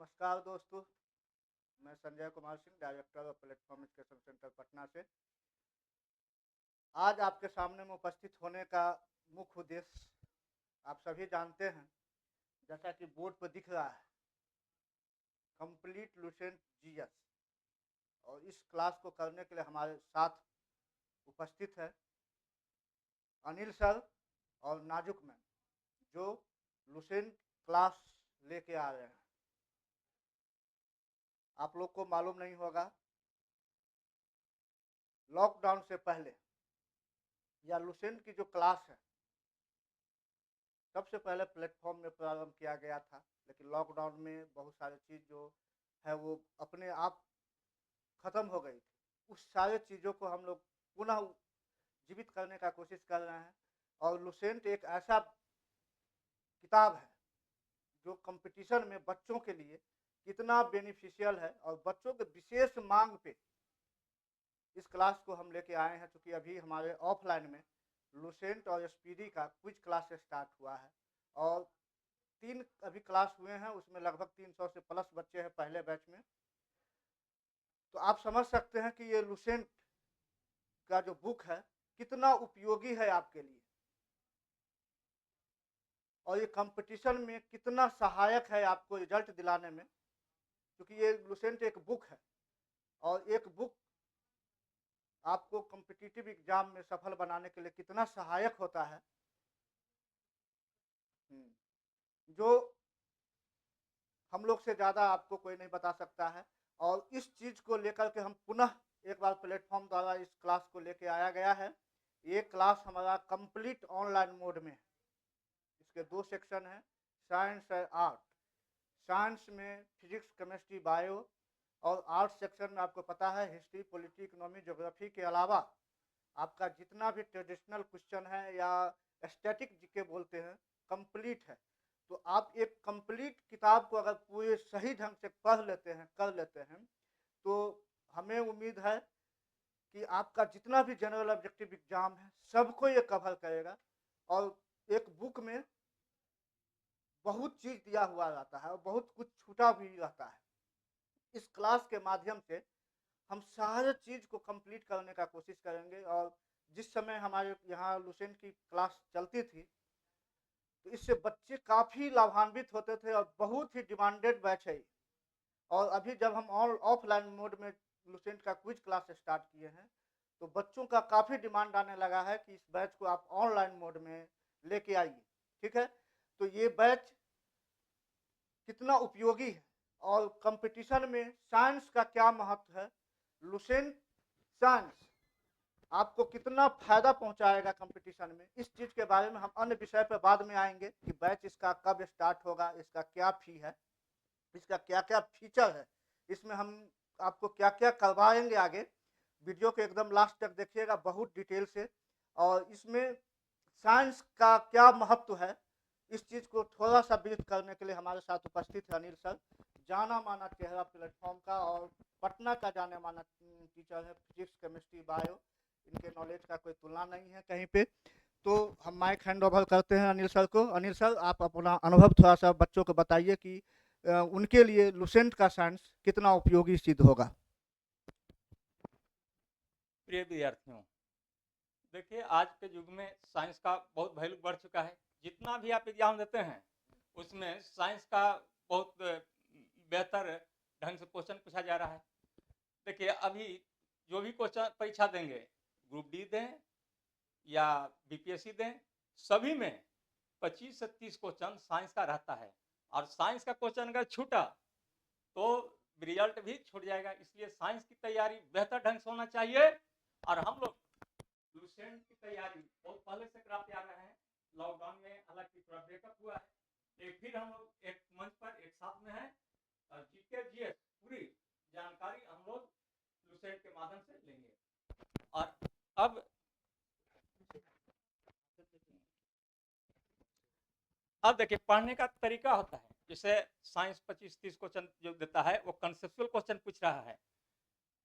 नमस्कार दोस्तों, मैं Sanjay Kumar Singh, director of platform education centre Patna से। आज आपके सामने में उपस्थित होने का मुख्य उद्देश्य आप सभी जानते हैं, जैसा कि बोर्ड पर दिख रहा है, कंप्लीट लुसेंट जीएस। और इस क्लास को करने के लिए हमारे साथ उपस्थित है अनिल सर और नाजुक मैम, जो लुसेंट क्लास लेके आ रहे हैं। आप लोग को मालूम नहीं होगा, लॉकडाउन से पहले या लुसेंट की जो क्लास है सबसे पहले प्लेटफॉर्म में प्रारंभ किया गया था, लेकिन लॉकडाउन में बहुत सारी चीज़ जो है वो अपने आप ख़त्म हो गई थी। उस सारे चीज़ों को हम लोग पुनः जीवित करने का कोशिश कर रहे हैं। और लुसेंट एक ऐसा किताब है जो कंपटीशन में बच्चों के लिए कितना बेनिफिशियल है, और बच्चों के विशेष मांग पे इस क्लास को हम लेके आए हैं। क्योंकि अभी हमारे ऑफलाइन में लुसेंट और एसपीडी का क्विज क्लास स्टार्ट हुआ है, और 3 अभी क्लास हुए हैं, उसमें लगभग 300 से प्लस बच्चे हैं पहले बैच में। तो आप समझ सकते हैं कि ये लुसेंट का जो बुक है कितना उपयोगी है आपके लिए, और ये कंपटीशन में कितना सहायक है आपको रिजल्ट दिलाने में। क्योंकि ये लुसेंट एक बुक है, और एक बुक आपको कॉम्पिटिटिव एग्जाम में सफल बनाने के लिए कितना सहायक होता है, जो हम लोग से ज़्यादा आपको कोई नहीं बता सकता है। और इस चीज़ को लेकर के हम पुनः एक बार प्लेटफॉर्म द्वारा इस क्लास को लेके आया गया है। ये क्लास हमारा कंप्लीट ऑनलाइन मोड में है। इसके 2 सेक्शन हैं, साइंस और आर्ट। साइंस में फिजिक्स, केमिस्ट्री, बायो, और आर्ट सेक्शन में आपको पता है हिस्ट्री, पॉलिटी, इकोनॉमी, ज्योग्राफी के अलावा आपका जितना भी ट्रेडिशनल क्वेश्चन है या स्टैटिक जीके बोलते हैं, कंप्लीट है। तो आप एक कंप्लीट किताब को अगर पूरे सही ढंग से पढ़ लेते हैं, कर लेते हैं, तो हमें उम्मीद है कि आपका जितना भी जनरल ऑब्जेक्टिव एग्जाम है सबको ये कवर करेगा। और एक बुक में बहुत चीज़ दिया हुआ रहता है और बहुत कुछ छूटा भी रहता है। इस क्लास के माध्यम से हम सारे चीज़ को कंप्लीट करने का कोशिश करेंगे। और जिस समय हमारे यहाँ लुसेंट की क्लास चलती थी, तो इससे बच्चे काफ़ी लाभान्वित होते थे और बहुत ही डिमांडेड बैच है। और अभी जब हम ऑफलाइन मोड में लुसेंट का क्विज क्लास स्टार्ट किए हैं, तो बच्चों का काफ़ी डिमांड आने लगा है कि इस बैच को आप ऑनलाइन मोड में लेके आइए। ठीक है, तो ये बैच कितना उपयोगी है और कंपटीशन में साइंस का क्या महत्व है, लुसेंट साइंस आपको कितना फायदा पहुंचाएगा कंपटीशन में, इस चीज़ के बारे में हम अन्य विषय पर बाद में आएंगे कि बैच इसका कब स्टार्ट होगा, इसका क्या फी है, इसका क्या क्या फीचर है, इसमें हम आपको क्या क्या करवाएंगे आगे। वीडियो को एकदम लास्ट तक देखिएगा बहुत डिटेल से। और इसमें साइंस का क्या महत्व है, इस चीज़ को थोड़ा सा ब्रीफ करने के लिए हमारे साथ उपस्थित है अनिल सर, जाना माना चेहरा प्लेटफॉर्म का, और पटना का जाने माना टीचर है, फिजिक्स, केमिस्ट्री, बायो। इनके नॉलेज का कोई तुलना नहीं है कहीं पे। तो हम माइक हैंड ओवर करते हैं अनिल सर को। अनिल सर, आप अपना अनुभव थोड़ा सा बच्चों को बताइए कि उनके लिए लुसेंट का साइंस कितना उपयोगी सिद्ध होगा। प्रिय विद्यार्थियों, देखिए आज के युग में साइंस का बहुत वैल्यू बढ़ चुका है। जितना भी आप एग्जाम देते हैं उसमें साइंस का बहुत बेहतर ढंग से क्वेश्चन पूछा जा रहा है। देखिए अभी जो भी क्वेश्चन परीक्षा देंगे, ग्रुप डी दें या बीपीएससी दें, सभी में 25 से 30 क्वेश्चन साइंस का रहता है। और साइंस का क्वेश्चन अगर छूटा तो रिजल्ट भी छूट जाएगा। इसलिए साइंस की तैयारी बेहतर ढंग से होना चाहिए। और हम लोग लुसेंट की तैयारी बहुत पहले से कराते आ रहे हैं। लॉकडाउन में हालांकि थोड़ा ब्रेकअप हुआ है, लेकिन फिर हम लोग एक मंच पर एक साथ में हैं और जीके जीएस पूरी जानकारी हम लोग लुसेंट के माध्यम से लेंगे। और अब देखिए पढ़ने का तरीका होता है। जैसे साइंस 25-30 क्वेश्चन जो देता है वो कंसेप्चुअल क्वेश्चन पूछ रहा है।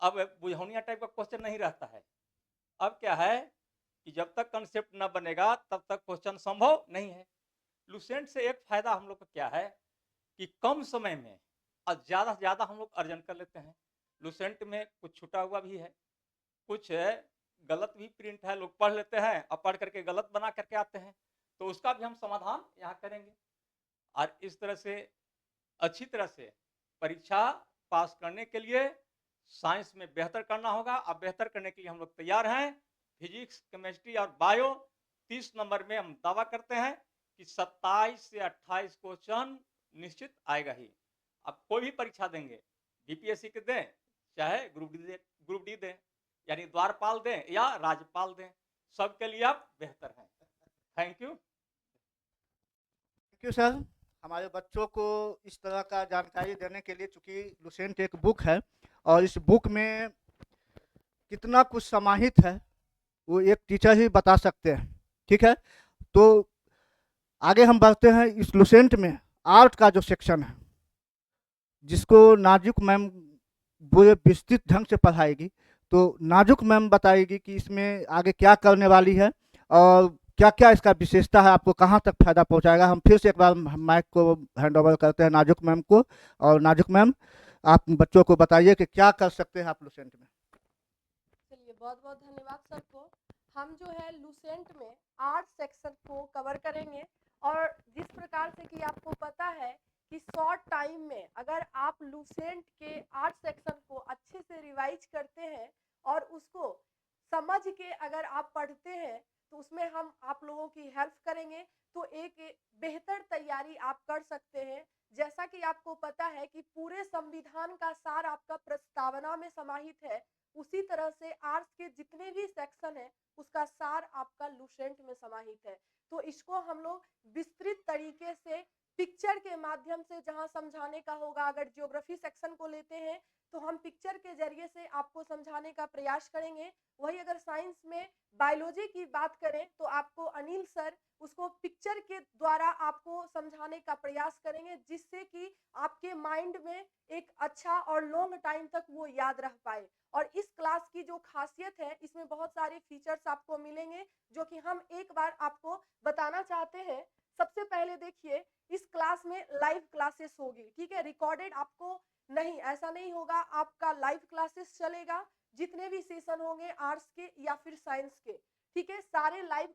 अब बुझौनिया टाइप का क्वेश्चन नहीं रहता है। अब क्या है कि जब तक कंसेप्ट न बनेगा तब तक क्वेश्चन संभव नहीं है। लुसेंट से एक फायदा हम लोग को क्या है कि कम समय में और ज़्यादा से ज़्यादा हम लोग अर्जन कर लेते हैं। लुसेंट में कुछ छुटा हुआ भी है, कुछ गलत भी प्रिंट है, लोग पढ़ लेते हैं और पढ़ करके गलत बना करके आते हैं, तो उसका भी हम समाधान यहाँ करेंगे। और इस तरह से अच्छी तरह से परीक्षा पास करने के लिए साइंस में बेहतर करना होगा और बेहतर करने के लिए हम लोग तैयार हैं। फिजिक्स, केमिस्ट्री और बायो 30 नंबर में हम दावा करते हैं कि 27 से 28 क्वेश्चन निश्चित आएगा ही। अब कोई भी परीक्षा देंगे, बीपीएससी के दें चाहे ग्रुप डी दें, यानी द्वारपाल दें या राज्यपाल दें, सबके लिए आप बेहतर हैं। थैंक यू सर, हमारे बच्चों को इस तरह का जानकारी देने के लिए, चूंकि लुसेंट एक बुक है और इस बुक में कितना कुछ समाहित है वो एक टीचर ही बता सकते हैं। ठीक है, तो आगे हम बढ़ते हैं। इस लुसेंट में आर्ट का जो सेक्शन है, जिसको नाजुक मैम पूरे विस्तृत ढंग से पढ़ाएगी, तो नाजुक मैम बताएगी कि इसमें आगे क्या करने वाली है और क्या क्या इसका विशेषता है, आपको कहाँ तक फायदा पहुँचाएगा। हम फिर से एक बार माइक को हैंड ओवर करते हैं नाजुक मैम को। और नाजुक मैम, आप बच्चों को बताइए कि क्या कर सकते हैं आप लुसेंट में। चलिए, बहुत बहुत धन्यवाद सर को। हम जो है लुसेंट में आर्ट सेक्शन को कवर करेंगे, और जिस प्रकार से कि आपको पता है कि शॉर्ट टाइम में अगर आप लुसेंट के आर्ट सेक्शन को अच्छे से रिवाइज करते हैं और उसको समझ के अगर आप पढ़ते हैं, तो उसमें हम आप लोगों की हेल्प करेंगे, तो एक बेहतर तैयारी आप कर सकते हैं। जैसा कि आपको पता है कि पूरे संविधान का सार आपका प्रस्तावना में समाहित है, उसी तरह से आर्ट्स के जितने भी सेक्शन है उसका सार आपका लुसेंट में समाहित है। तो इसको हम लोग विस्तृत तरीके से पिक्चर के माध्यम से जहां समझाने का होगा, अगर ज्योग्राफी सेक्शन को लेते हैं तो हम पिक्चर के जरिए से आपको समझाने का प्रयास करेंगे। वही अगर साइंस में बायोलॉजी की बात करें तो आपको अनिल सर उसको पिक्चर के द्वारा आपको समझाने का प्रयास करेंगे, जिससे कि आपके माइंड में एक अच्छा और लॉन्ग टाइम तक वो याद रह पाए। और इस क्लास की जो खासियत है, इसमें बहुत सारे फीचर्स आपको मिलेंगे जो कि हम एक बार आपको बताना चाहते हैं। सबसे पहले देखिए, इस क्लास में लाइव क्लासेस होगी, ठीक है, रिकॉर्डेड आपको नहीं, ऐसा नहीं होगा, आपका लाइव क्लासेस चलेगा। जितने भी सेशन होंगे आर्ट्स के या फिर साइंस के, ठीक है, सारे लाइव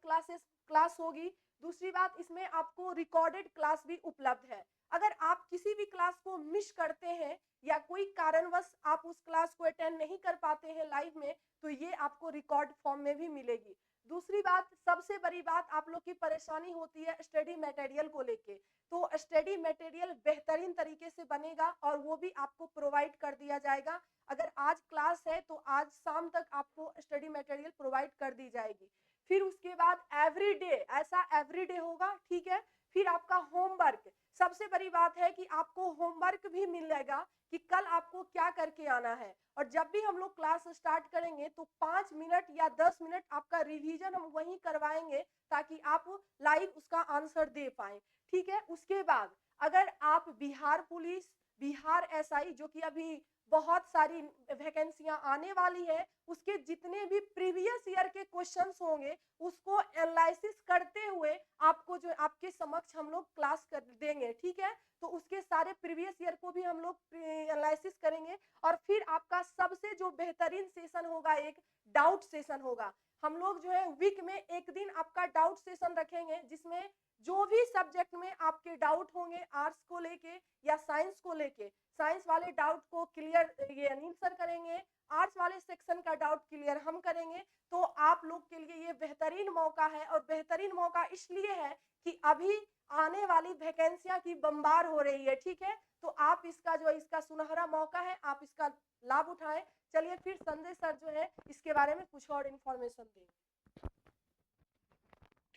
क्लास होगी। दूसरी बात, इसमें आपको रिकॉर्डेड क्लास भी उपलब्ध है। अगर आप किसी भी क्लास को मिस करते हैं या कोई कारणवश आप उस क्लास को अटेंड नहीं कर पाते हैं लाइव में, तो ये आपको रिकॉर्ड फॉर्म में भी मिलेगी। दूसरी बात, सबसे बड़ी बात, आप लोग की परेशानी होती है स्टडी मटेरियल को लेके, तो स्टडी मटेरियल बेहतरीन तरीके से बनेगा और वो भी आपको प्रोवाइड कर दिया जाएगा। अगर आज क्लास है तो आज शाम तक आपको स्टडी मटेरियल प्रोवाइड कर दी जाएगी। फिर उसके बाद एवरीडे, ऐसा एवरीडे होगा, ठीक है। फिर आपका होमवर्क, सबसे बड़ी बात है कि आपको होमवर्क भी मिलेगा कि कल आपको क्या करके आना है। और जब भी हम लोग क्लास स्टार्ट करेंगे तो 5 मिनट या 10 मिनट आपका रिवीजन हम वहीं करवाएंगे, ताकि आप लाइव उसका आंसर दे पाएं, ठीक है। उसके बाद अगर आप बिहार पुलिस, बिहार एसआई, जो कि अभी बहुत सारी वैकेंसियां आने वाली है, उसके जितने भी प्रीवियस ईयर के क्वेश्चंस होंगे उसको एनालिसिस करते हुए आपको जो आपके समक्ष हम लोग क्लास कर देंगे, ठीक है। तो उसके सारे प्रीवियस ईयर को भी हम लोग एनालिसिस करेंगे। और फिर आपका सबसे जो बेहतरीन सेशन होगा, एक डाउट सेशन होगा। हम लोग जो है वीक में एक दिन आपका डाउट सेशन रखेंगे, जिसमें जो भी सब्जेक्ट में आपके डाउट होंगे, आर्ट्स को लेके या साइंस को लेके, साइंस वाले डाउट को क्लियर ये अनिल सर करेंगे, आर्ट्स वाले सेक्शन का डाउट क्लियर हम करेंगे। तो आप लोग के लिए ये बेहतरीन मौका है, और बेहतरीन मौका इसलिए है कि अभी आने वाली वैकेंसियां की बम्बार हो रही है, ठीक है। तो आप इसका सुनहरा मौका है, आप इसका लाभ उठाएं। चलिए, फिर संजय सर जो है इसके बारे में कुछ और इन्फॉर्मेशन देंगे।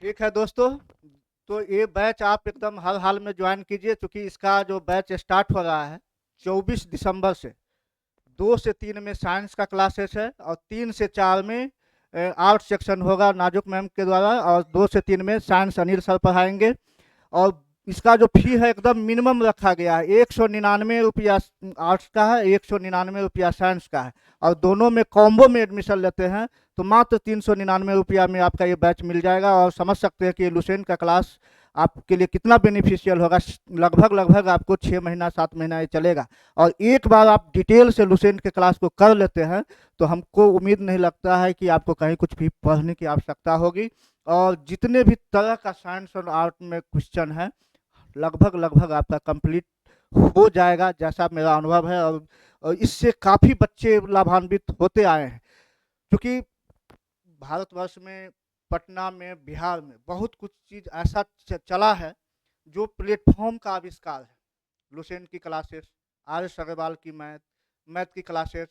ठीक है दोस्तों, तो ये बैच आप एकदम हर हाल में ज्वाइन कीजिए, क्योंकि इसका जो बैच स्टार्ट हो रहा है 24 दिसंबर से। 2 से 3 में साइंस का क्लासेस है और 3 से 4 में आर्ट सेक्शन होगा नाजुक मैम के द्वारा, और 2 से 3 में साइंस अनिल सर पढ़ाएंगे। और इसका जो फी है एकदम मिनिमम रखा गया है, 199 रुपया आर्ट्स का है, 199 रुपया साइंस का है, और दोनों में कॉम्बो में एडमिशन लेते हैं तो मात्र 399 रुपया में आपका ये बैच मिल जाएगा। और समझ सकते हैं कि लुसेंट का क्लास आपके लिए कितना बेनिफिशियल होगा। लगभग लगभग आपको 6 महीना 7 महीना ये चलेगा। और एक बार आप डिटेल से लुसेंट के क्लास को कर लेते हैं तो हमको उम्मीद नहीं लगता है कि आपको कहीं कुछ भी पढ़ने की आवश्यकता होगी। और जितने भी तरह का साइंस और आर्ट में क्वेश्चन है लगभग लगभग आपका कंप्लीट हो जाएगा, जैसा मेरा अनुभव है। और इससे काफ़ी बच्चे लाभान्वित होते आए हैं, क्योंकि भारतवर्ष में, पटना में, बिहार में बहुत कुछ चीज़ ऐसा चला है जो प्लेटफॉर्म का आविष्कार है। लुसेंट की क्लासेस, आर एस अग्रवाल की मैथ की क्लासेस,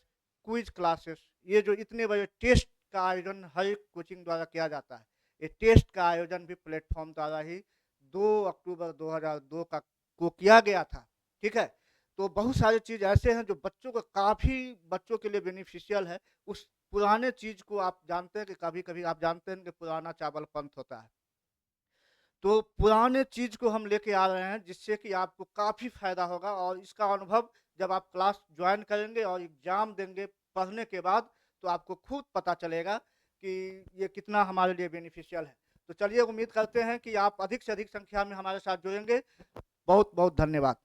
क्विज क्लासेस, ये जो इतने बड़े टेस्ट का आयोजन हर एक कोचिंग द्वारा किया जाता है, ये टेस्ट का आयोजन भी प्लेटफॉर्म द्वारा ही 2 अक्टूबर 2002 को किया गया था। ठीक है, तो बहुत सारी चीज़ ऐसे हैं जो बच्चों को काफ़ी बच्चों के लिए बेनिफिशियल है। उस पुराने चीज़ को आप जानते हैं कि कभी कभी आप जानते हैं कि पुराना चावल पंथ होता है, तो पुराने चीज़ को हम लेके आ रहे हैं जिससे कि आपको काफ़ी फ़ायदा होगा। और इसका अनुभव जब आप क्लास ज्वाइन करेंगे और एग्ज़ाम देंगे पढ़ने के बाद, तो आपको खुद पता चलेगा कि ये कितना हमारे लिए बेनिफिशियल है। तो चलिए, उम्मीद करते हैं कि आप अधिक से अधिक संख्या में हमारे साथ जुड़ेंगे। बहुत बहुत धन्यवाद।